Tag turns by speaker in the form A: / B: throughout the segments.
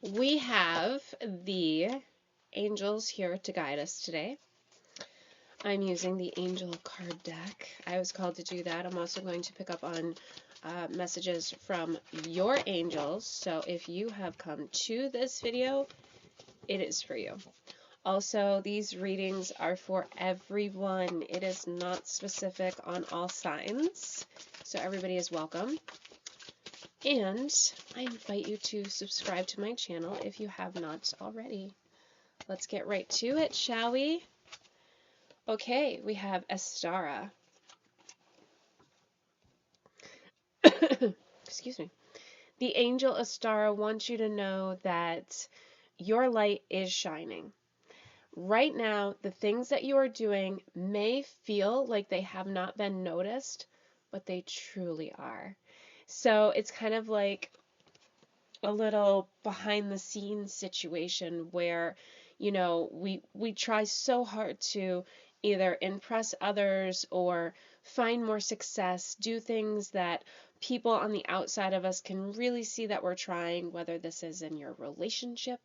A: We have the angels here to guide us today. I'm using the angel card deck. I was called to do that. I'm also going to pick up on messages from your angels. So if you have come to this video, it is for you. Also, these readings are for everyone. It is not specific on all signs, so everybody is welcome. And I invite you to subscribe to my channel if you have not already. Let's get right to it, shall we? Okay, we have Astara. Excuse me. The angel Astara wants you to know that your light is shining. Right now, the things that you are doing may feel like they have not been noticed, but they truly are. So it's kind of like a little behind the scenes situation where, you know, we try so hard to either impress others or find more success, do things that people on the outside of us can really see that we're trying, whether this is in your relationship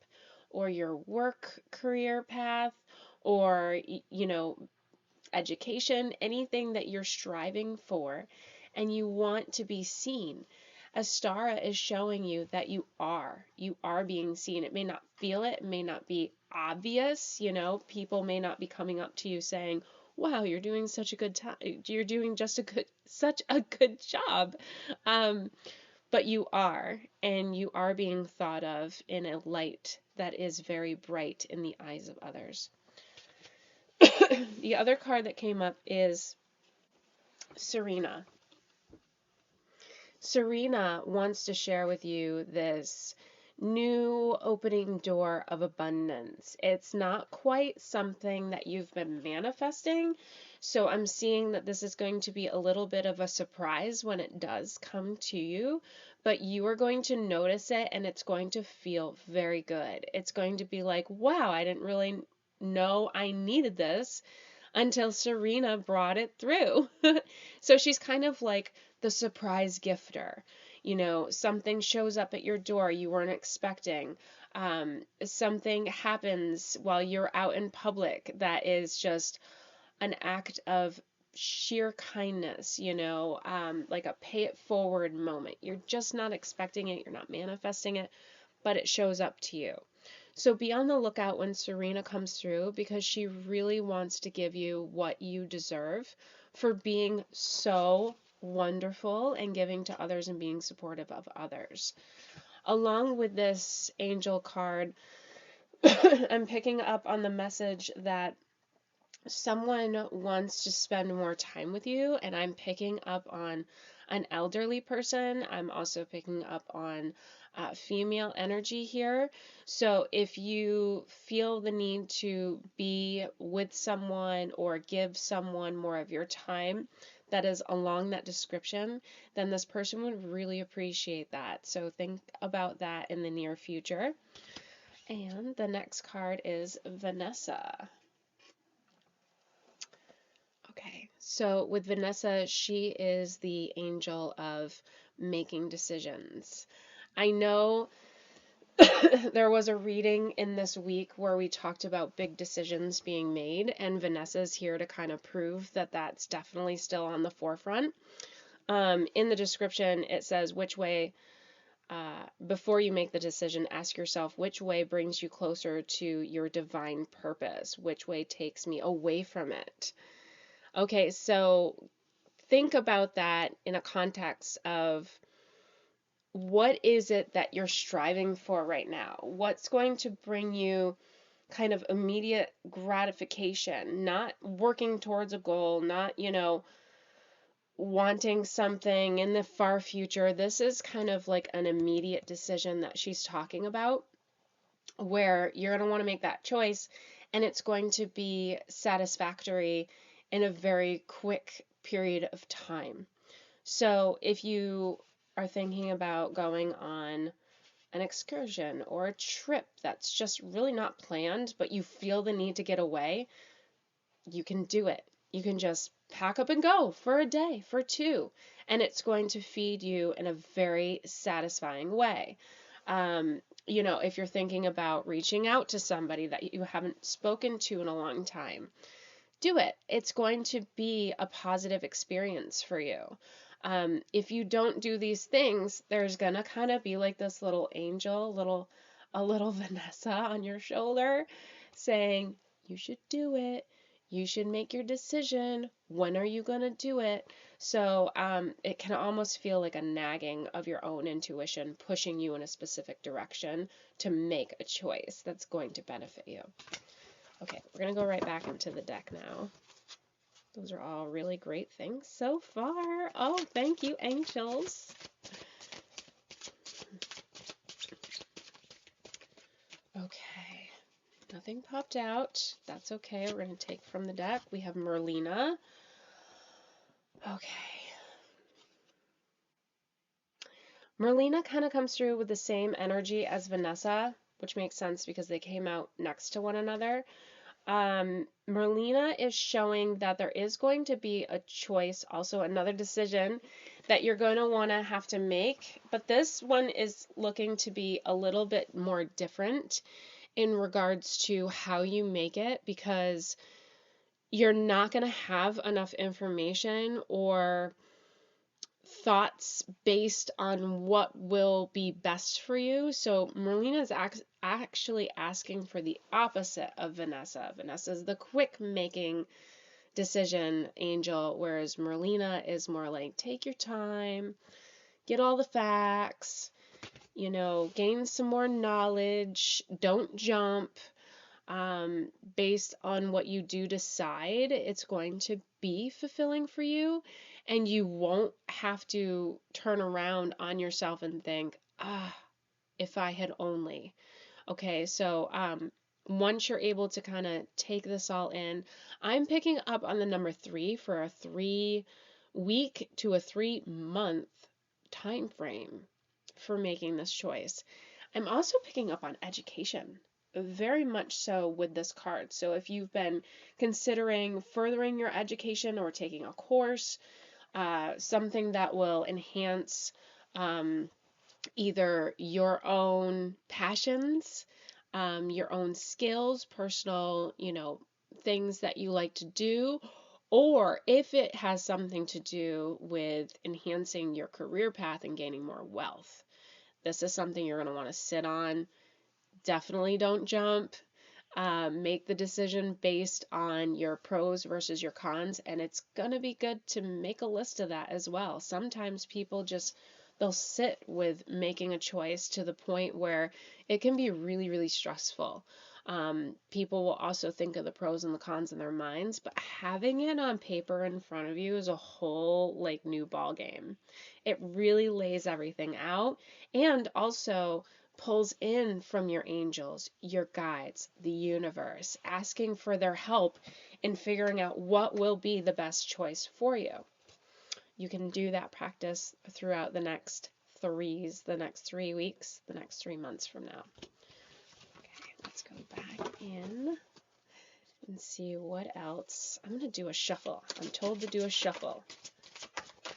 A: or your work career path or, you know, education, anything that you're striving for and you want to be seen. Astara is showing you that you are being seen. It may not feel it, may not be obvious, you know, people may not be coming up to you saying, wow, you're doing such a good time, you're doing such a good job. But you are, and you are being thought of in a light that is very bright in the eyes of others. The other card that came up is Serena. Serena wants to share with you this new opening door of abundance. It's not quite something that you've been manifesting, so I'm seeing that this is going to be a little bit of a surprise when it does come to you, but you are going to notice it and it's going to feel very good. It's going to be like, wow, I didn't really know I needed this until Serena brought it through. So she's kind of like the surprise gifter. You know, something shows up at your door you weren't expecting. Something happens while you're out in public that is just an act of sheer kindness, you know, like a pay it forward moment. You're just not expecting it, you're not manifesting it, but it shows up to you. So be on the lookout when Serena comes through because she really wants to give you what you deserve for being so wonderful and giving to others and being supportive of others. Along with this angel card, I'm picking up on the message that someone wants to spend more time with you, and I'm picking up on an elderly person. I'm also picking up on female energy here. So if you feel the need to be with someone or give someone more of your time that is along that description, then this person would really appreciate that. So think about that in the near future. And the next card is Vanessa. Okay, so with Vanessa, she is the angel of making decisions. I know there was a reading in this week where we talked about big decisions being made, and Vanessa's here to kind of prove that that's definitely still on the forefront. In the description, it says which way, before you make the decision, ask yourself which way brings you closer to your divine purpose, which way takes me away from it. Okay, so think about that in a context of what is it that you're striving for right now? What's going to bring you kind of immediate gratification, not working towards a goal, not, you know, wanting something in the far future. This is kind of like an immediate decision that she's talking about where you're going to want to make that choice and it's going to be satisfactory in a very quick period of time. So if you are thinking about going on an excursion or a trip that's just really not planned, but you feel the need to get away, you can do it. You can just pack up and go for a day, for two, and it's going to feed you in a very satisfying way. You know, if you're thinking about reaching out to somebody that you haven't spoken to in a long time, do it. It's going to be a positive experience for you. If you don't do these things, there's gonna kind of be like this little angel, a little Vanessa on your shoulder saying, you should do it. You should make your decision. When are you gonna do it? So it can almost feel like a nagging of your own intuition, pushing you in a specific direction to make a choice that's going to benefit you. Okay, we're going to go right back into the deck now. Those are all really great things so far. Oh, thank you, angels. Okay, nothing popped out. That's okay. We're going to take from the deck. We have Merlina. Okay. Merlina kind of comes through with the same energy as Vanessa, which makes sense because they came out next to one another. Merlina is showing that there is going to be a choice, also another decision that you're going to want to have to make, but this one is looking to be a little bit more different in regards to how you make it, because you're not going to have enough information or thoughts based on what will be best for you. So Merlina is actually asking for the opposite of Vanessa. Vanessa is the quick making decision angel, whereas Merlina is more like, take your time, get all the facts, you know, gain some more knowledge, don't jump. Based on what you do decide, it's going to be fulfilling for you, and you won't have to turn around on yourself and think, if I had only. Okay, so once you're able to kind of take this all in, I'm picking up on the number 3 for a 3-week to a 3-month time frame for making this choice. I'm also picking up on education, very much so with this card. So if you've been considering furthering your education or taking a course, something that will enhance either your own passions, your own skills, personal, you know, things that you like to do, or if it has something to do with enhancing your career path and gaining more wealth. This is something you're going to want to sit on. Definitely don't jump. Make the decision based on your pros versus your cons, and it's going to be good to make a list of that as well. Sometimes people they'll sit with making a choice to the point where it can be really, really stressful. People will also think of the pros and the cons in their minds, but having it on paper in front of you is a whole like new ball game. It really lays everything out, and also pulls in from your angels, your guides, the universe, asking for their help in figuring out what will be the best choice for you. You can do that practice throughout the next 3 weeks, the next 3 months from now. Okay, let's go back in and see what else. I'm going to do a shuffle. I'm told to do a shuffle.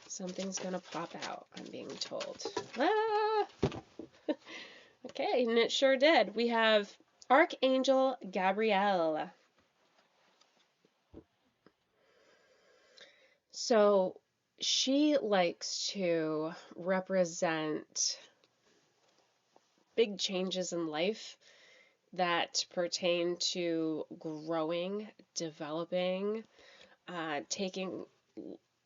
A: Something's going to pop out, I'm being told. Okay, and it sure did. We have Archangel Gabrielle. So she likes to represent big changes in life that pertain to growing, developing, taking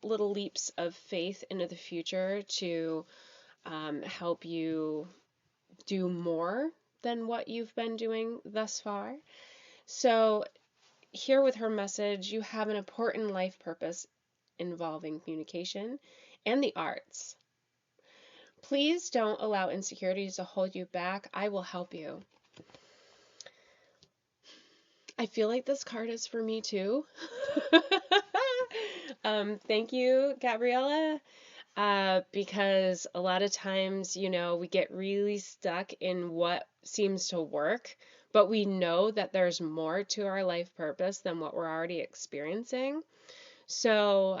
A: little leaps of faith into the future to help you do more than what you've been doing thus far. So here with her message, you have an important life purpose involving communication and the arts. Please don't allow insecurities to hold you back. I will help you. I feel like this card is for me too. Thank you, Gabriella. Because a lot of times, you know, we get really stuck in what seems to work, but we know that there's more to our life purpose than what we're already experiencing. So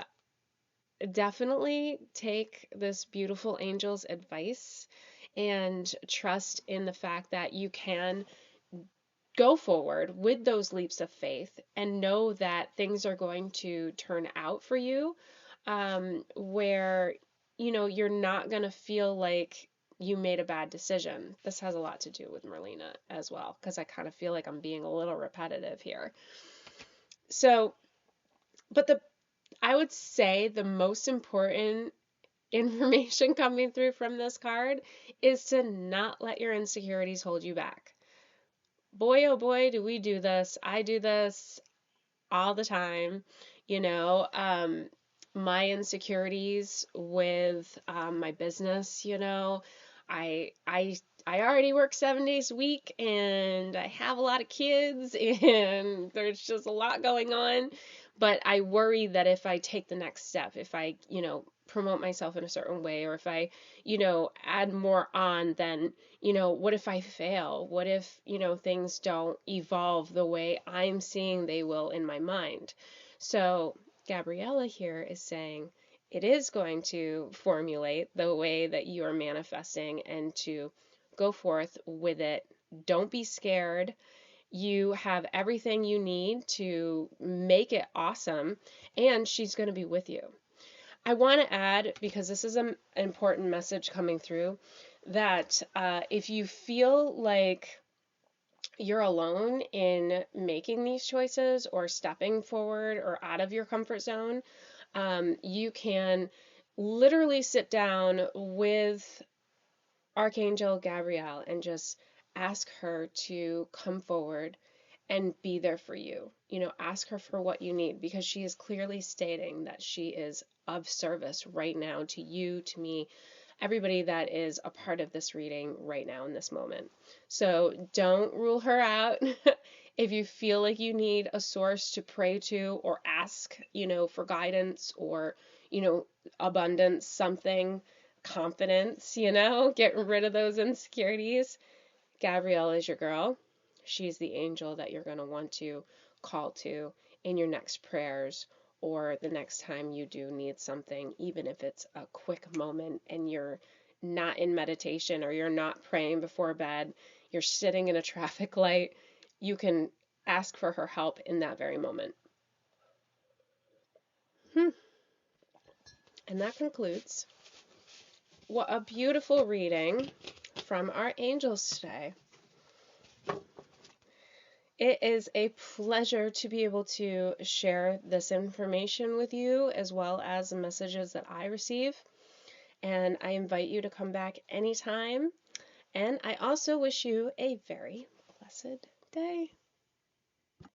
A: definitely take this beautiful angel's advice and trust in the fact that you can go forward with those leaps of faith and know that things are going to turn out for you, where, you're not going to feel like you made a bad decision. This has a lot to do with Merlina as well, because I kind of feel like I'm being a little repetitive here. So, but I would say the most important information coming through from this card is to not let your insecurities hold you back. Boy, oh boy, do we do this. I do this all the time. My insecurities with my business, I already work 7 days a week and I have a lot of kids and there's just a lot going on. But I worry that if I take the next step, if I, promote myself in a certain way, or if I, add more on, then, what if I fail? What if, things don't evolve the way I'm seeing they will in my mind? So Gabriella here is saying it is going to formulate the way that you are manifesting and to go forth with it. Don't be scared. You have everything you need to make it awesome, and she's going to be with you. I want to add, because this is an important message coming through, that if you feel like you're alone in making these choices or stepping forward or out of your comfort zone, you can literally sit down with Archangel Gabrielle and just ask her to come forward and be there for you. Ask her for what you need, because she is clearly stating that she is of service right now to you, to me, everybody that is a part of this reading right now in this moment. So don't rule her out. If you feel like you need a source to pray to or ask, for guidance or, abundance, something, confidence, get rid of those insecurities, Gabrielle is your girl. She's the angel that you're going to want to call to in your next prayers, or the next time you do need something, even if it's a quick moment and you're not in meditation or you're not praying before bed, you're sitting in a traffic light, you can ask for her help in that very moment. And that concludes what a beautiful reading from our angels today. It is a pleasure to be able to share this information with you, as well as the messages that I receive. And I invite you to come back anytime. And I also wish you a very blessed day.